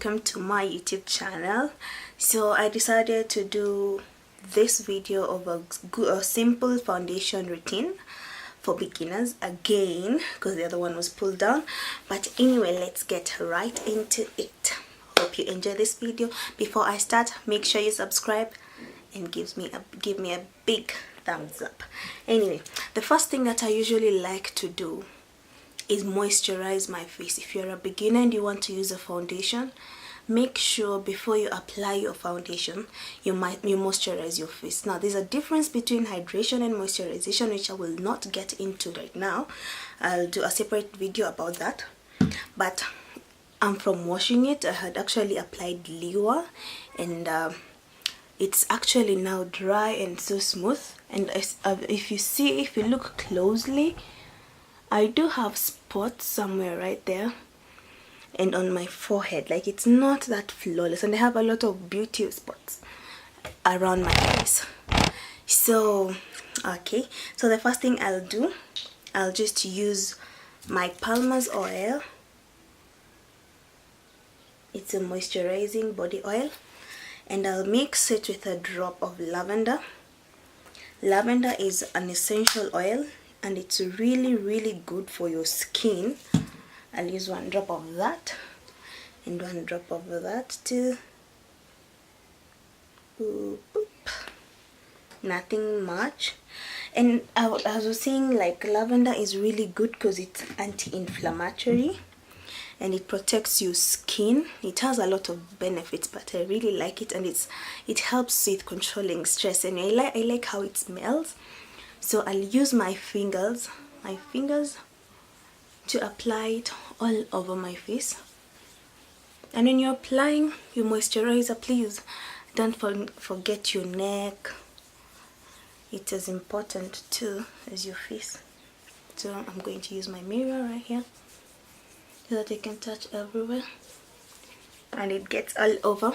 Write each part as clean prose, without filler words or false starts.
welcome to my YouTube channel. So I decided to do this video of a simple foundation routine for beginners again because the other one was pulled down. But anyway, let's get right into it. Hope you enjoy this video. Before I start, make sure you subscribe and give me a big thumbs up. Anyway, the first thing that I usually like to do is moisturize my face. If you're a beginner and you want to use a foundation, make sure before you apply your foundation you moisturize your face. Now there's a difference between hydration and moisturization, which I will not get into right now. I'll do a separate video about that. But from washing it, I had actually applied Liwa, and it's actually now dry and so smooth. And if you look closely, I do have spots somewhere right there and on my forehead. Like, it's not that flawless, and I have a lot of beauty spots around my face. So okay, so the first thing I'll do, I'll just use my Palmer's oil. It's a moisturizing body oil, and I'll mix it with a drop of lavender. Lavender is an essential oil and it's really good for your skin. I'll use 1 drop of that and 1 drop of that too. Boop, boop. Nothing much. And as I was saying, like, lavender is really good because it's anti-inflammatory and it protects your skin. It has a lot of benefits, but I really like it, and it helps with controlling stress, and I like how it smells. So I'll use my fingers to apply it all over my face. And when you're applying your moisturizer, please don't forget your neck. It is important too as your face. So I'm going to use my mirror right here so that I can touch everywhere and it gets all over.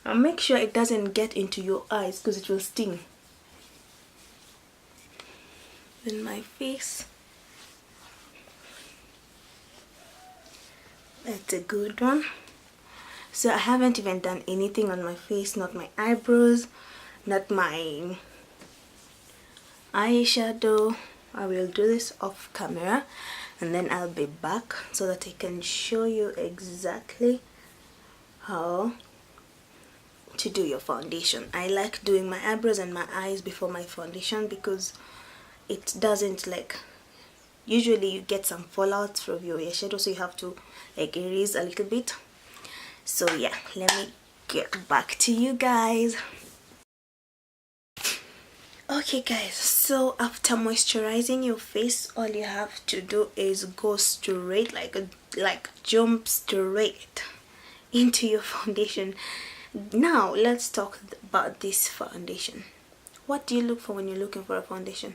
And make sure it doesn't get into your eyes because it will sting. In my face, that's a good one. So I haven't even done anything on my face, not my eyebrows, not my eyeshadow. I will do this off camera and then I'll be back so that I can show you exactly how to do your foundation. I like doing my eyebrows and my eyes before my foundation because it doesn't, like, usually you get some fallout from your eyeshadow, so you have to like erase a little bit. So yeah, let me get back to you guys. Okay guys, so after moisturizing your face, all you have to do is go straight, like jump straight into your foundation. Now let's talk about this foundation. What do you look for when you're looking for a foundation?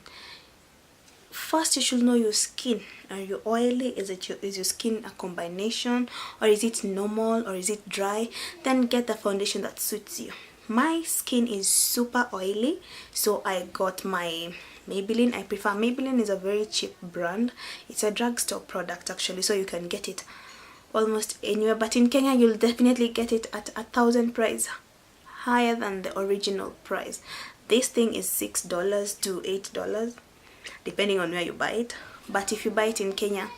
First, you should know your skin. Are you oily? Is your skin a combination, or is it normal, or is it dry? Then get the foundation that suits you. My skin is super oily, so I got my Maybelline. I prefer Maybelline. Is a very cheap brand. It's a drugstore product actually, so you can get it almost anywhere, but in Kenya you'll definitely get it at 1,000 price, higher than the original price. This thing is $6 to $8 depending on where you buy it, but if you buy it in Kenya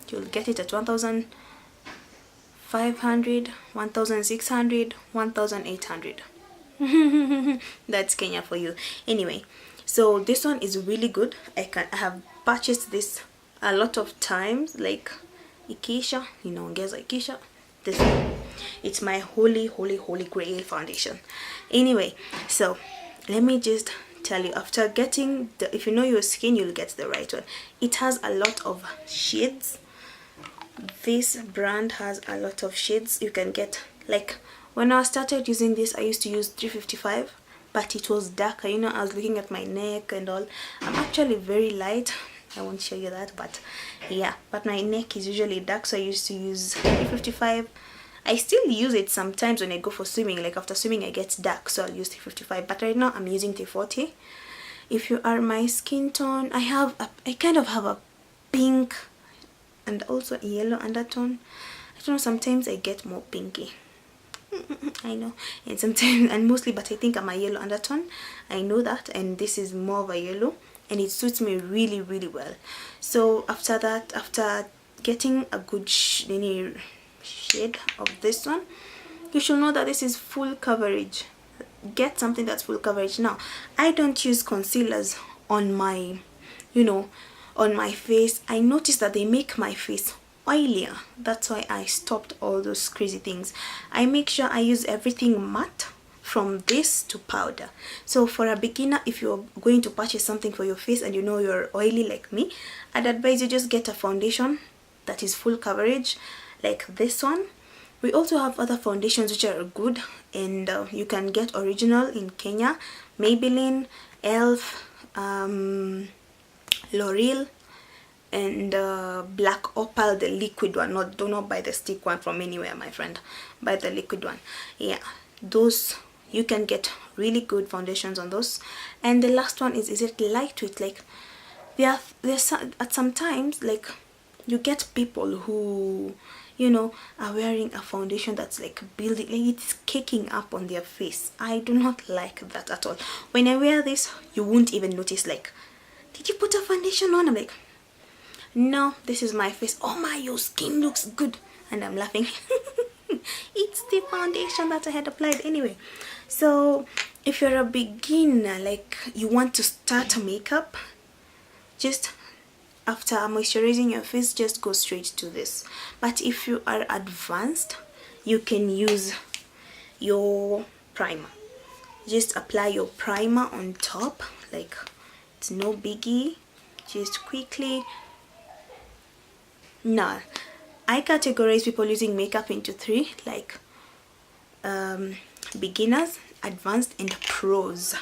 you'll get it at 1,500, 1,600, 1,800. That's Kenya for you. Anyway, so this one is really good. I have purchased this a lot of times, like Ikisha, ongeza Ikisha. This one, it's my holy grail foundation. Anyway, so let me just tell you, after getting if you know your skin, you'll get the right one. It has a lot of shades. This brand has a lot of shades. You can get, like, when I started using this, I used to use 355, but it was darker. I was looking at my neck and all. I'm actually very light. I won't show you that, but yeah, but my neck is usually dark, so I used to use 355. I still use it sometimes when I go for swimming. Like, after swimming I get dark, so I'll use 355, but right now I'm using 340. if you are my skin tone, I kind of have a pink and also a yellow undertone. I don't know, sometimes I get more pinky. I know, and sometimes, and mostly, but I think I'm a yellow undertone. I know that, and this is more of a yellow, and it suits me really really well. So after that, after getting a good shade of this one, you should know that this is full coverage. Get something that's full coverage. Now, I don't use concealers on my, on my face. I noticed that they make my face oilier. That's why I stopped all those crazy things. I make sure I use everything matte from this to powder. So for a beginner, if you're going to purchase something for your face and you know you're oily like me, I'd advise you just get a foundation that is full coverage like this one. We also have other foundations which are good, and you can get original in Kenya, Maybelline, Elf, L'Oreal, and Black Opal, the liquid one. Do not buy the stick one from anywhere, my friend. Buy the liquid one. Yeah, those you can get really good foundations on those. And the last one is it lightweight? Like there's at sometimes, like, you get people who are wearing a foundation that's like building, like it's caking up on their face. I do not like that at all. When I wear this, you won't even notice, like, did you put a foundation on? I'm like, no, this is my face. Oh my, your skin looks good. And I'm laughing. It's the foundation that I had applied anyway. So if you're a beginner, like you want to start makeup, just after moisturizing your face, just go straight to this. But if you are advanced, you can use your primer. Just apply your primer on top, like it's no biggie. Just quickly. Now, I categorize people using makeup into three, like beginners, advanced, and pros.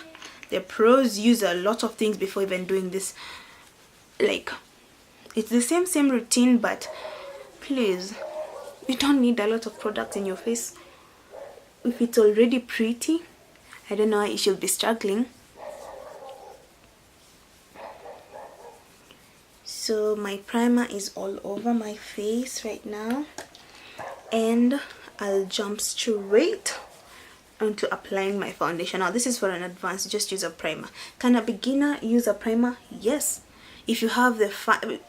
The pros use a lot of things before even doing this. Like, it's the same routine, but please, you don't need a lot of product in your face. If it's already pretty, I don't know why you should be struggling. So my primer is all over my face right now, and I'll jump straight into applying my foundation. Now this is for an advanced, just use a primer. Can a beginner use a primer? Yes. If you have the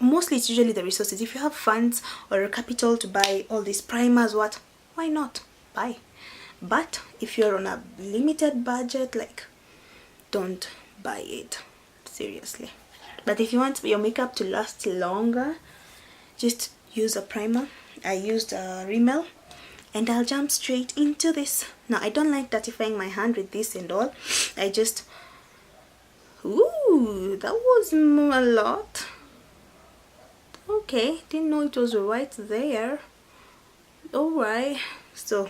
mostly it's usually the resources. If you have funds or a capital to buy all these primers, why not buy? But if you're on a limited budget, like, don't buy it, seriously. But if you want your makeup to last longer, just use a primer. I used a Rimmel, and I'll jump straight into this. Now I don't like dirtifying my hand with this and all. I just, ooh, that was a lot. Okay, didn't know it was right there. Alright, so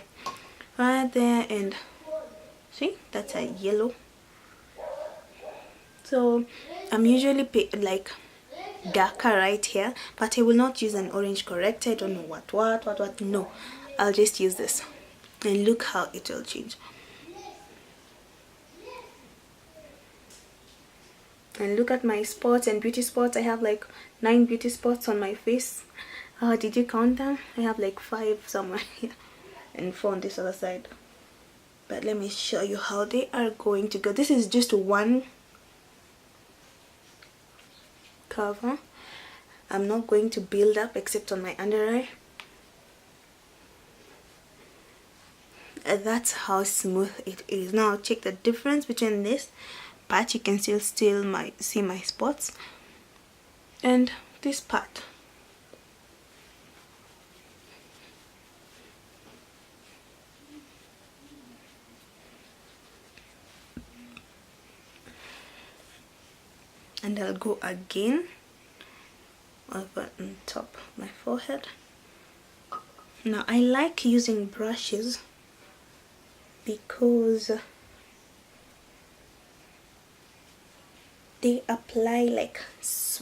right there, and see, that's a yellow. So I'm usually like darker right here, but I will not use an orange corrector. I don't know what. No, I'll just use this, and look how it will change. And look at my spots and beauty spots. I have like 9 beauty spots on my face. Did you count them? I have like 5 somewhere here and 4 on this other side. But let me show you how they are going to go. This is just one cover. I'm not going to build up except on my under eye. That's how smooth it is. Now check the difference between this part. You can still see my spots, and this part. And I'll go again over on top of my forehead. Now I like using brushes because they apply like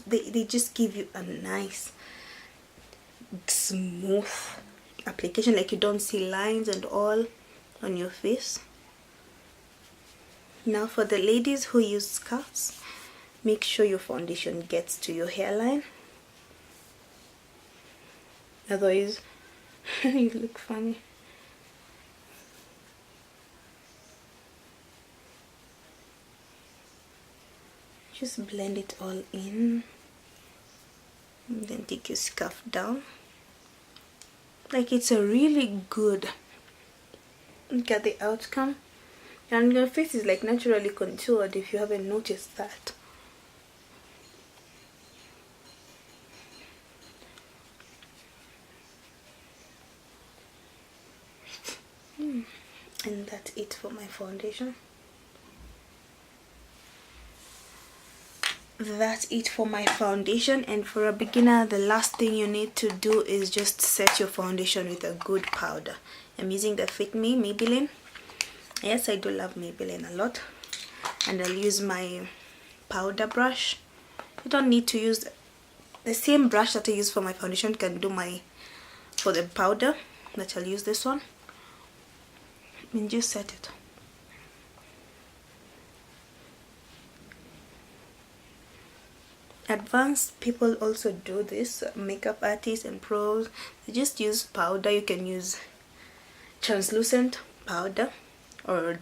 they just give you a nice smooth application, like you don't see lines and all on your face. Now for the ladies who use scarves, make sure your foundation gets to your hairline, otherwise you look funny. Just blend it all in and then take your scarf down. Like, it's a really good, look at the outcome, and your face is like naturally contoured if you haven't noticed that. And that's it for my foundation. That's it for my foundation. And for a beginner, the last thing you need to do is just set your foundation with a good powder. I'm using the Fit Me Maybelline. Yes, I do love Maybelline a lot. And I'll use my powder brush. You don't need to use the same brush that I use for my foundation. Can do for the powder, but I'll use this one. And just set it. Advanced people also do this, makeup artists and pros, they just use powder. You can use translucent powder or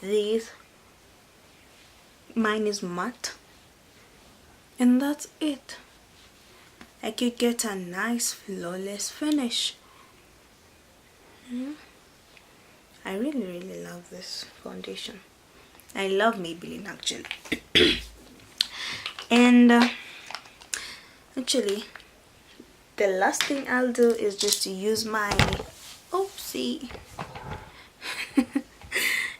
this. Mine is matte, and that's it. Like, you get a nice flawless finish. I really love this foundation. I love Maybelline actually. And actually the last thing I'll do is just to use my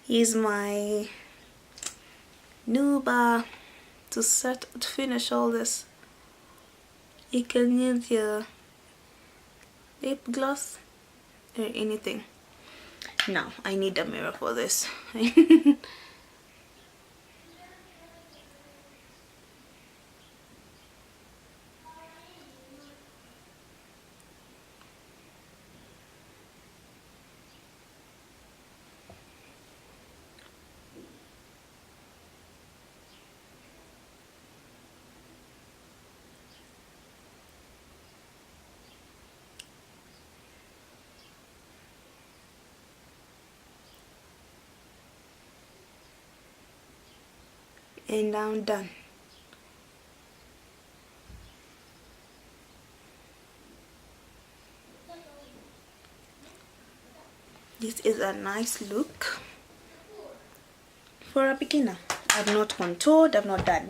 use my Nuba to finish all this. You can use your lip gloss or anything. Now I need a mirror for this. And I'm done. This is a nice look for a beginner. I've not contoured, I've not done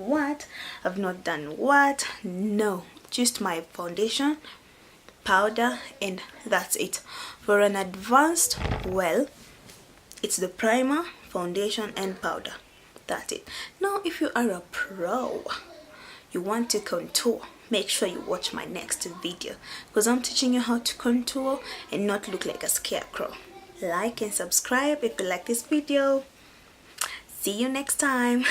what, no, just my foundation, powder, and that's it. For an advanced, well, it's the primer, foundation, and powder. That's it. Now if you are a pro, you want to contour, make sure you watch my next video, because I'm teaching you how to contour and not look like a scarecrow. Like and subscribe if you like this video. See you next time.